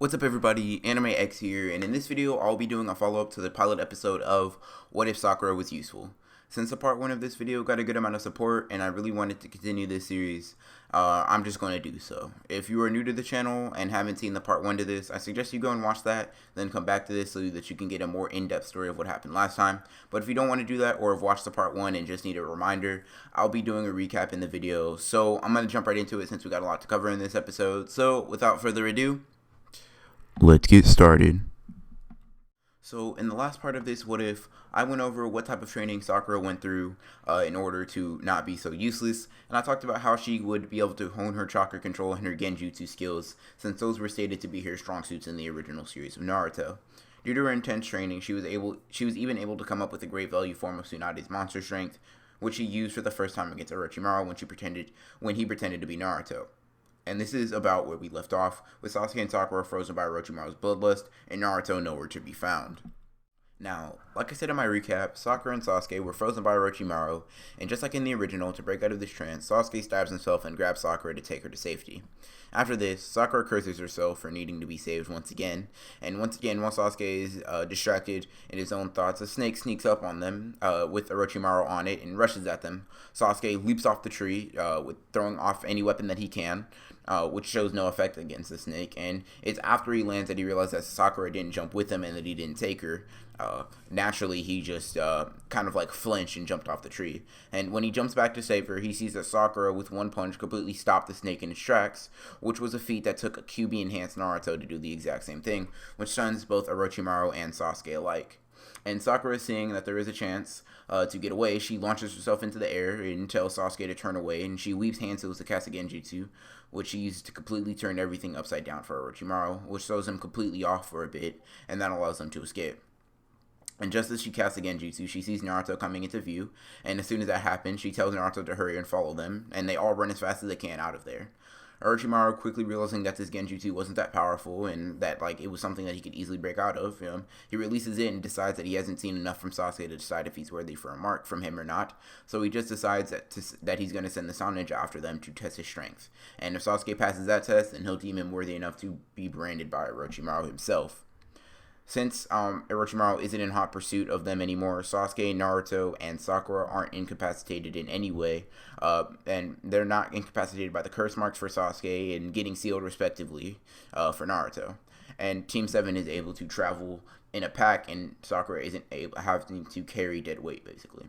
What's up everybody, Anime X here, and in this video I'll be doing a follow-up to the pilot episode of What If Sakura Was Useful. Since the part 1 of this video got a good amount of support and I really wanted to continue this series, I'm just going to do so. If you are new to the channel and haven't seen the part 1 to this, I suggest you go and watch that, then come back to this so that you can get a more in-depth story of what happened last time. But if you don't want to do that or have watched the part 1 and just need a reminder, I'll be doing a recap in the video. So I'm going to jump right into it since we got a lot to cover in this episode. So without further ado, let's get started. So in the last part of this What If, I went over what type of training Sakura went through in order to not be so useless, and I talked about how she would be able to hone her chakra control and her genjutsu skills, since those were stated to be her strong suits in the original series of Naruto. Due to her intense training, she was even able to come up with a great value form of Tsunade's monster strength, which she used for the first time against Orochimaru when he pretended to be Naruto. And this is about where we left off, with Sasuke and Sakura frozen by Orochimaru's bloodlust, and Naruto nowhere to be found. Now, like I said in my recap, Sakura and Sasuke were frozen by Orochimaru, and just like in the original, to break out of this trance, Sasuke stabs himself and grabs Sakura to take her to safety. After this, Sakura curses herself for needing to be saved once again, and once again, while Sasuke is distracted in his own thoughts, a snake sneaks up on them with Orochimaru on it and rushes at them. Sasuke leaps off the tree, with throwing off any weapon that he can, which shows no effect against the snake, and it's after he lands that he realizes that Sakura didn't jump with him and that he didn't take her. Naturally, he just kind of like flinched and jumped off the tree. And when he jumps back to save her, he sees that Sakura, with one punch, completely stopped the snake in its tracks, which was a feat that took a QB-enhanced Naruto to do the exact same thing, which stuns both Orochimaru and Sasuke alike. And Sakura, seeing that there is a chance to get away, she launches herself into the air and tells Sasuke to turn away, and she weaves hand seals to cast a genjutsu, which she uses to completely turn everything upside down for Orochimaru, which throws him completely off for a bit, and that allows him to escape. And just as she casts a genjutsu, she sees Naruto coming into view, and as soon as that happens, she tells Naruto to hurry and follow them, and they all run as fast as they can out of there. Orochimaru, quickly realizing that this genjutsu wasn't that powerful and that it was something that he could easily break out of, he releases it and decides that he hasn't seen enough from Sasuke to decide if he's worthy for a mark from him or not. So he just decides that he's going to send the Sound Ninja after them to test his strength. And if Sasuke passes that test, then he'll deem him worthy enough to be branded by Orochimaru himself. Since Orochimaru isn't in hot pursuit of them anymore, Sasuke, Naruto, and Sakura aren't incapacitated in any way, and they're not incapacitated by the curse marks for Sasuke and getting sealed respectively for Naruto. And Team 7 is able to travel in a pack, and Sakura isn't having to carry dead weight, basically.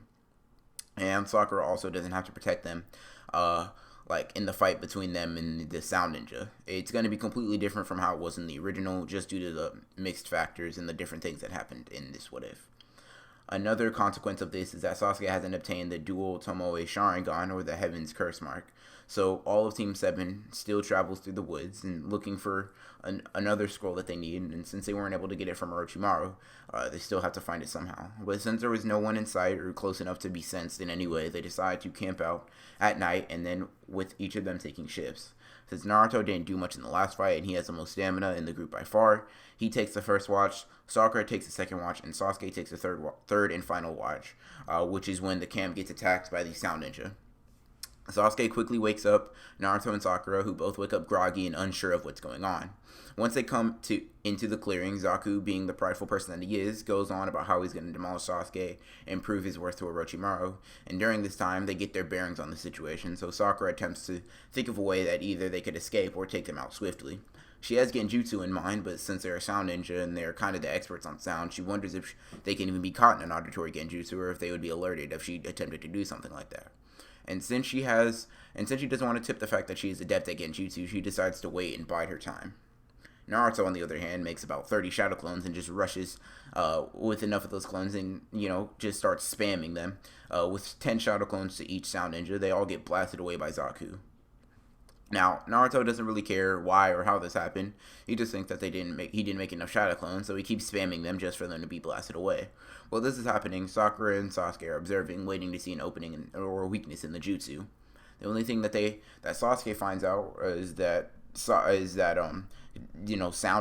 And Sakura also doesn't have to protect them, in the fight between them and the Sound Ninja. It's going to be completely different from how it was in the original, just due to the mixed factors and the different things that happened in this What If. Another consequence of this is that Sasuke hasn't obtained the dual Tomoe Sharingan, or the Heaven's Curse Mark. So all of Team 7 still travels through the woods and looking for another scroll that they need, and since they weren't able to get it from Orochimaru, they still have to find it somehow. But since there was no one in sight or close enough to be sensed in any way, they decide to camp out at night, and then with each of them taking shifts. Since Naruto didn't do much in the last fight and he has the most stamina in the group by far, he takes the first watch, Sakura takes the second watch, and Sasuke takes the third and final watch, which is when the camp gets attacked by the Sound Ninja. Sasuke quickly wakes up Naruto and Sakura, who both wake up groggy and unsure of what's going on. Once they come into the clearing, Zaku, being the prideful person that he is, goes on about how he's going to demolish Sasuke and prove his worth to Orochimaru, and during this time, they get their bearings on the situation, so Sakura attempts to think of a way that either they could escape or take them out swiftly. She has genjutsu in mind, but since they're a Sound Ninja and they're kind of the experts on sound, she wonders if they can even be caught in an auditory genjutsu, or if they would be alerted if she attempted to do something like that. And since she doesn't want to tip the fact that she is adept at genjutsu, she decides to wait and bide her time. Naruto, on the other hand, makes about 30 shadow clones and just rushes with enough of those clones and, just starts spamming them. With 10 shadow clones to each Sound Ninja, they all get blasted away by Zaku. Now, Naruto doesn't really care why or how this happened. He just thinks that he didn't make enough shadow clones, so he keeps spamming them just for them to be blasted away. While this is happening, Sakura and Sasuke are observing, waiting to see an opening or a weakness in the jutsu. The only thing that Sasuke finds out is that sound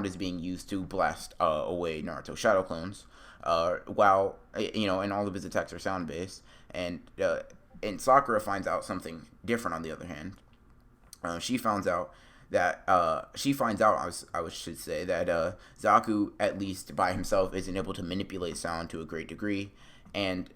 is being used to blast away Naruto's shadow clones, while and all of his attacks are sound based. And Sakura finds out something different on the other hand. She finds out that she finds out, I should say, that Zaku, at least by himself, isn't able to manipulate sound to a great degree, and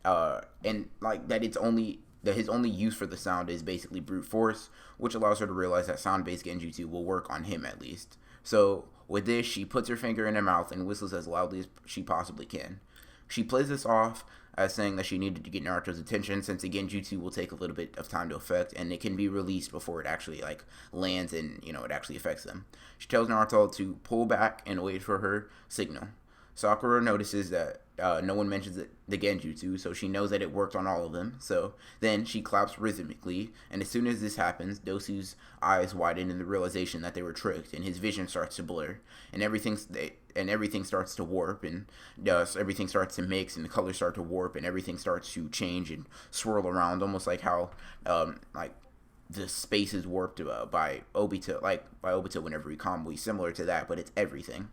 like that his only use for the sound is basically brute force, which allows her to realize that sound-based genjutsu will work on him at least. So with this, she puts her finger in her mouth and whistles as loudly as she possibly can. She plays this off as saying that she needed to get Naruto's attention, since the genjutsu will take a little bit of time to affect, and it can be released before it actually like lands and it actually affects them. She tells Naruto to pull back and wait for her signal. Sakura notices that no one mentions the genjutsu, so she knows that it worked on all of them. So then she claps rhythmically, and as soon as this happens, Dosu's eyes widen in the realization that they were tricked, and his vision starts to blur, and everything starts to warp, and everything starts to mix, and the colors start to warp, and everything starts to change and swirl around, almost like how like the space is warped by Obito whenever he combos, similar to that, but it's everything.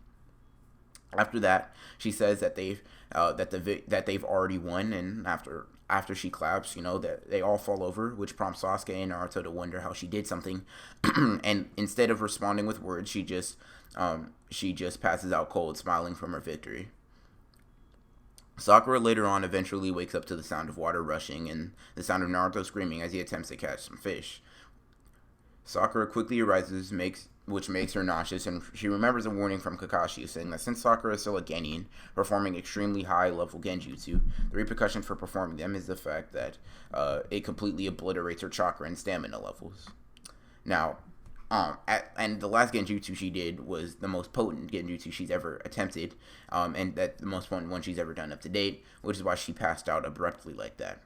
After that, she says that they've already won, and after she claps, that they all fall over, which prompts Sasuke and Naruto to wonder how she did something, and instead of responding with words, she just passes out cold, smiling from her victory. Sakura later on eventually wakes up to the sound of water rushing and the sound of Naruto screaming as he attempts to catch some fish. Sakura quickly arises, which makes her nauseous, and she remembers a warning from Kakashi saying that since Sakura is still a genin, performing extremely high-level genjutsu, the repercussion for performing them is the fact that it completely obliterates her chakra and stamina levels. Now, and the last genjutsu she did was the most potent genjutsu she's ever attempted, and that the most potent one she's ever done up to date, which is why she passed out abruptly like that.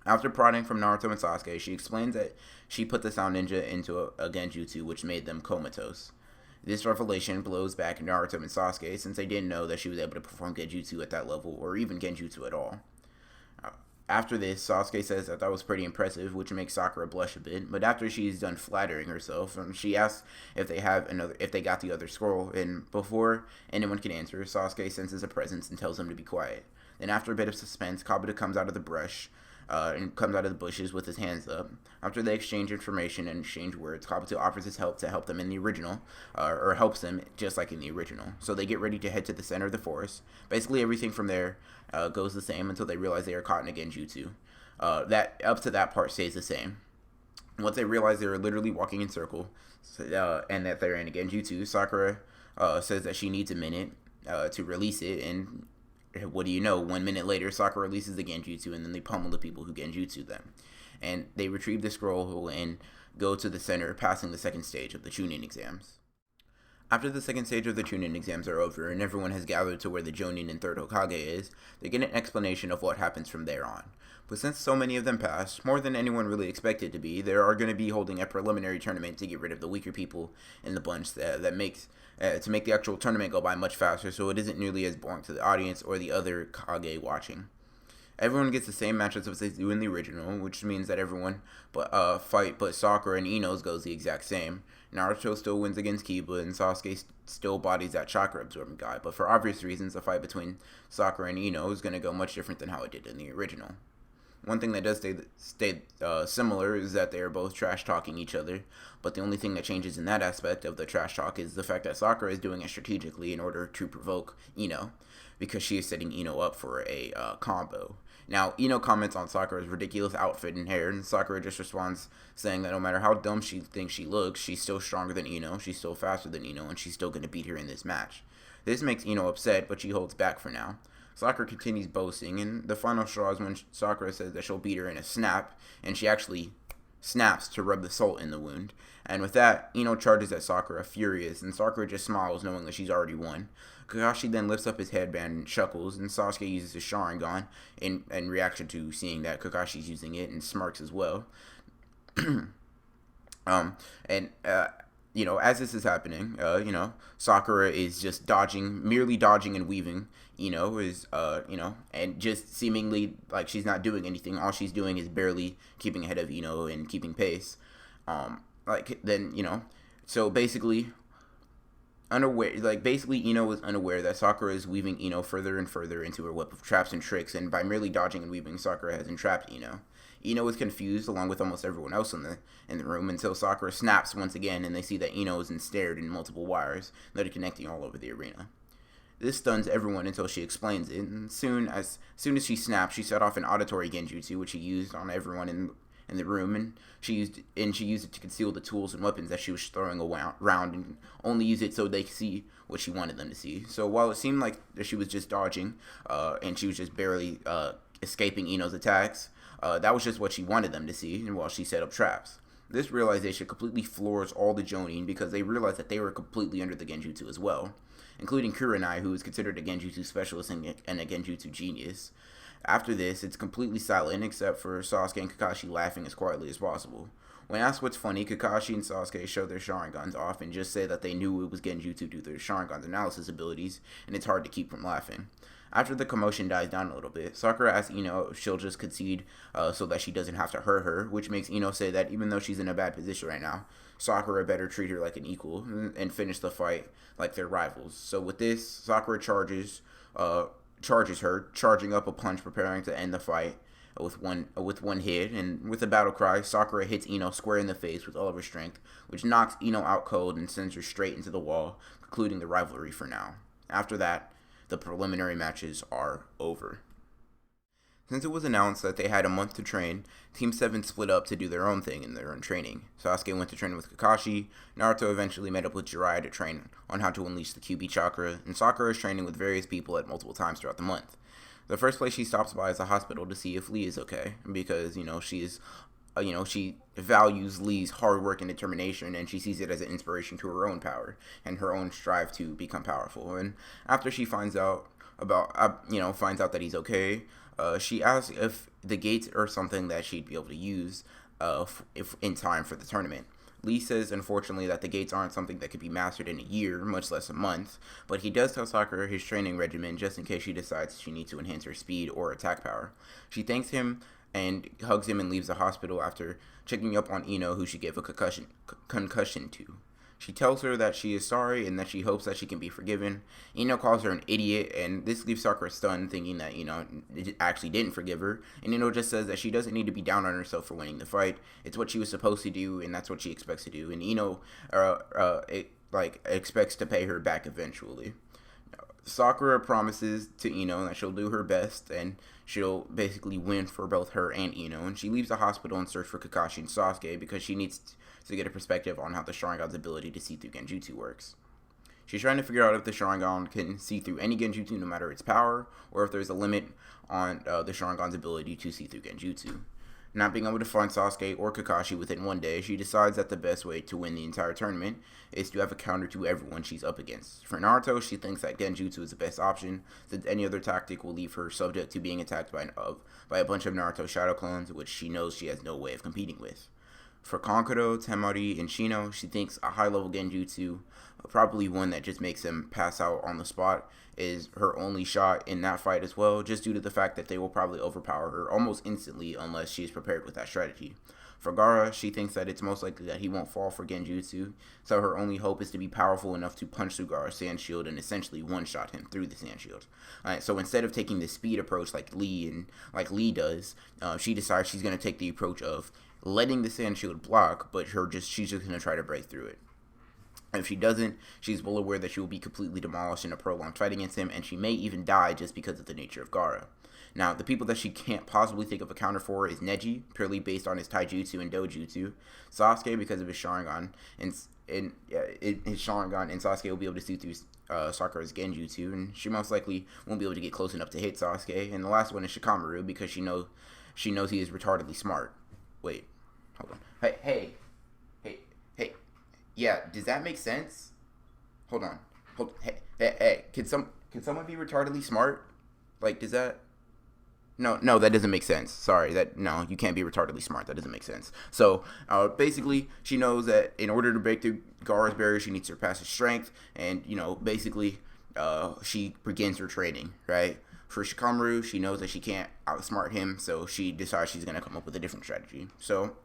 After prodding from Naruto and Sasuke, she explains that she put the Sound Ninja into a genjutsu which made them comatose. This revelation blows back Naruto and Sasuke, since they didn't know that she was able to perform genjutsu at that level, or even genjutsu at all. After this, Sasuke says that was pretty impressive, which makes Sakura blush a bit, but after she's done flattering herself, she asks if they got the other scroll, and before anyone can answer, Sasuke senses a presence and tells him to be quiet. Then after a bit of suspense, Kabuto comes out of the brush, and comes out of the bushes with his hands up. After they exchange information and exchange words, Kabuto offers his help to help them in the original, or helps them just like in the original. So they get ready to head to the center of the forest. Basically everything from there goes the same until they realize they are caught in a genjutsu. That up to that part stays the same. Once they realize they are literally walking in circle, and that they're in a genjutsu, Sakura says that she needs a minute to release it, and what do you know, 1 minute later, Sakura releases the genjutsu, and then they pummel the people who genjutsu them. And they retrieve the scroll and go to the center, passing the second stage of the Chunin exams. After the second stage of the Chunin exams are over, and everyone has gathered to where the Jonin and third Hokage is, they get an explanation of what happens from there on. But since so many of them passed, more than anyone really expected to be, they are going to be holding a preliminary tournament to get rid of the weaker people in the bunch that makes to make the actual tournament go by much faster, so it isn't nearly as boring to the audience or the other Kage watching. Everyone gets the same matchups as they do in the original, which means that everyone but Sakura and Ino's goes the exact same. Naruto still wins against Kiba, and Sasuke still bodies that chakra absorbing guy, but for obvious reasons, the fight between Sakura and Ino is going to go much different than how it did in the original. One thing that does stay similar is that they are both trash-talking each other, but the only thing that changes in that aspect of the trash talk is the fact that Sakura is doing it strategically in order to provoke Ino, because she is setting Ino up for a combo. Now, Ino comments on Sakura's ridiculous outfit and hair, and Sakura just responds saying that no matter how dumb she thinks she looks, she's still stronger than Ino, she's still faster than Ino, and she's still going to beat her in this match. This makes Ino upset, but she holds back for now. Sakura continues boasting, and the final straw is when Sakura says that she'll beat her in a snap, and she actually snaps to rub the salt in the wound. And with that, Ino charges at Sakura, furious, and Sakura just smiles knowing that she's already won. Kakashi then lifts up his headband and chuckles, and Sasuke uses his Sharingan in reaction to seeing that Kakashi's using it, and smirks as well. As this is happening, Sakura is just merely dodging and weaving, and just seemingly like she's not doing anything. All she's doing is barely keeping ahead of Ino and keeping pace. So basically, Ino is unaware that Sakura is weaving Ino further and further into her web of traps and tricks, and by merely dodging and weaving, Sakura has entrapped Ino. Ino is confused along with almost everyone else in the room until Sakura snaps once again and they see that Ino is ensnared in multiple wires that are connecting all over the arena. This stuns everyone until she explains it, and soon as she snaps, she set off an auditory genjutsu, which she used on everyone in the room, and she used it to conceal the tools and weapons that she was throwing around, and only use it so they could see what she wanted them to see. So while it seemed like that she was just dodging, and she was just barely escaping Ino's attacks, that was just what she wanted them to see, and while she set up traps. This realization completely floors all the Jonin because they realized that they were completely under the genjutsu as well, including Kurenai, who is considered a genjutsu specialist and a genjutsu genius. After this, it's completely silent except for Sasuke and Kakashi laughing as quietly as possible. When asked what's funny, Kakashi and Sasuke show their Sharingans off and just say that they knew it was genjutsu due to their Sharingan's analysis abilities, and it's hard to keep from laughing. After the commotion dies down a little bit, Sakura asks Ino if she'll just concede so that she doesn't have to hurt her, which makes Ino say that even though she's in a bad position right now, Sakura better treat her like an equal and finish the fight like they're rivals. So with this, Sakura charges her, charging up a punch, preparing to end the fight with one hit, and with a battle cry, Sakura hits Ino square in the face with all of her strength, which knocks Ino out cold and sends her straight into the wall, concluding the rivalry for now. After that, the preliminary matches are over. Since it was announced that they had a month to train, Team 7 split up to do their own thing in their own training. Sasuke went to train with Kakashi, Naruto eventually met up with Jiraiya to train on how to unleash the QB chakra, and Sakura is training with various people at multiple times throughout the month. The first place she stops by is a hospital to see if Lee is okay, because, she values Lee's hard work and determination, and she sees it as an inspiration to her own power and her own strive to become powerful. And after she finds out that he's okay, she asks if the gates are something that she'd be able to use if in time for the tournament. Lee says, unfortunately, that the gates aren't something that could be mastered in a year, much less a month, but he does tell Sakura his training regimen just in case she decides she needs to enhance her speed or attack power. She thanks him and hugs him and leaves the hospital after checking up on Ino, who she gave a concussion to. She tells her that she is sorry and that she hopes that she can be forgiven. Ino calls her an idiot, and this leaves Sakura stunned, thinking that Ino actually didn't forgive her. And Ino just says that she doesn't need to be down on herself for winning the fight. It's what she was supposed to do, and that's what she expects to do. And Ino expects to pay her back eventually. Sakura promises to Ino that she'll do her best, and she'll basically win for both her and Ino. And she leaves the hospital in search for Kakashi and Sasuke because she needs to get a perspective on how the Sharingan's ability to see through genjutsu works. She's trying to figure out if the Sharingan can see through any genjutsu no matter its power, or if there's a limit on the Sharingan's ability to see through genjutsu. Not being able to find Sasuke or Kakashi within one day, she decides that the best way to win the entire tournament is to have a counter to everyone she's up against. For Naruto, she thinks that genjutsu is the best option, since any other tactic will leave her subject to being attacked by a bunch of Naruto shadow clones, which she knows she has no way of competing with. For Kankuro, Temari, and Shino, she thinks a high-level genjutsu, probably one that just makes him pass out on the spot, is her only shot in that fight as well, just due to the fact that they will probably overpower her almost instantly unless she is prepared with that strategy. For Gaara, she thinks that it's most likely that he won't fall for genjutsu, so her only hope is to be powerful enough to punch through Gaara's sand shield and essentially one-shot him through the sand shield. So instead of taking the speed approach like Lee does, she decides she's going to take the approach of letting the sand shield block, but she's just going to try to break through it. If she doesn't, she's well aware that she will be completely demolished in a prolonged fight against him, and she may even die just because of the nature of Gaara. Now, the people that she can't possibly think of a counter for is Neji, purely based on his taijutsu and dojutsu, Sasuke because of his Sharingan, and Sasuke will be able to see through Sakura's genjutsu, and she most likely won't be able to get close enough to hit Sasuke. And the last one is Shikamaru because she knows he is retardedly smart. Wait, hold on. Hey. Yeah, does that make sense? Hold on. Hey. Can someone be retardedly smart? Like, does that? No, that doesn't make sense. Sorry, no, you can't be retardedly smart. That doesn't make sense. So, basically, she knows that in order to break through Gaara's barrier, she needs to surpass his strength, and, basically, she begins her training, right? For Shikamaru, she knows that she can't outsmart him, so she decides she's going to come up with a different strategy. So,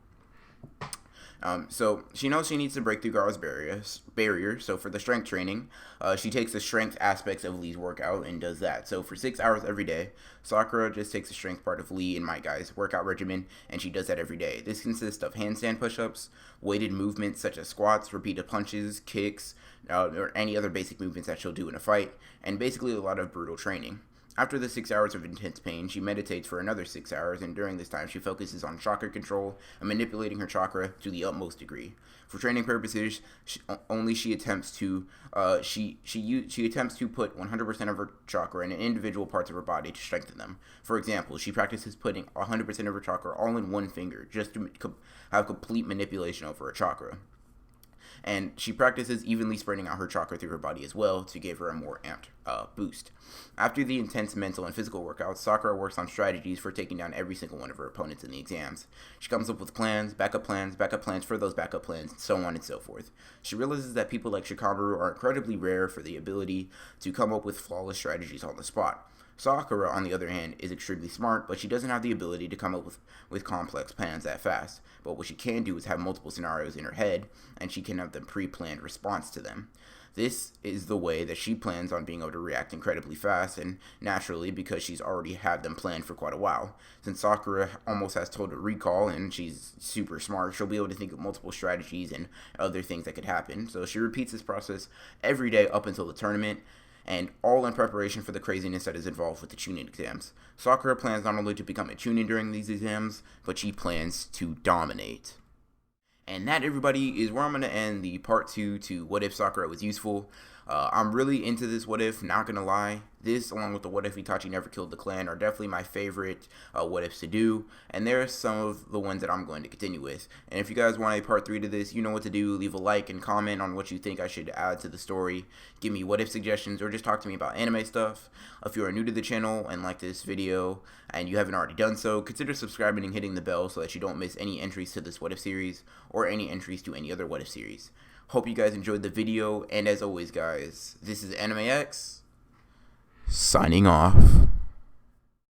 So she knows she needs to break through Gaara's barrier. So for the strength training, she takes the strength aspects of Lee's workout and does that. So for 6 hours every day, Sakura just takes the strength part of Lee and my guy's workout regimen, and she does that every day. This consists of handstand push-ups, weighted movements such as squats, repeated punches, kicks, or any other basic movements that she'll do in a fight, and basically a lot of brutal training. After the 6 hours of intense pain, she meditates for another 6 hours, and during this time, she focuses on chakra control and manipulating her chakra to the utmost degree. For training purposes, she attempts to put 100% of her chakra in individual parts of her body to strengthen them. For example, she practices putting 100% of her chakra all in one finger, just to have complete manipulation over her chakra. And she practices evenly spreading out her chakra through her body as well to give her a more amped boost. After the intense mental and physical workouts, Sakura works on strategies for taking down every single one of her opponents in the exams. She comes up with backup plans for those backup plans, so on and so forth. She realizes that people like Shikamaru are incredibly rare for the ability to come up with flawless strategies on the spot. Sakura, on the other hand, is extremely smart, but she doesn't have the ability to come up with complex plans that fast. But what she can do is have multiple scenarios in her head, and she can have the pre-planned response to them. This is the way that she plans on being able to react incredibly fast, and naturally, because she's already had them planned for quite a while. Since Sakura almost has total recall, and she's super smart, she'll be able to think of multiple strategies and other things that could happen. So she repeats this process every day up until the tournament, and all in preparation for the craziness that is involved with the Chunin exams. Sakura plans not only to become a Chunin during these exams, but she plans to dominate. And that, everybody, is where I'm going to end the part 2 to What If Sakura Was Useful. I'm really into this What If, not going to lie. This, along with the What If Itachi Never Killed the Clan, are definitely my favorite What Ifs to do. And there are some of the ones that I'm going to continue with. And if you guys want a part 3 to this, you know what to do. Leave a like and comment on what you think I should add to the story. Give me What If suggestions, or just talk to me about anime stuff. If you are new to the channel and like this video, and you haven't already done so, consider subscribing and hitting the bell so that you don't miss any entries to this What If series, or any entries to any other What If series. Hope you guys enjoyed the video, and as always, guys, this is Anime X, signing off.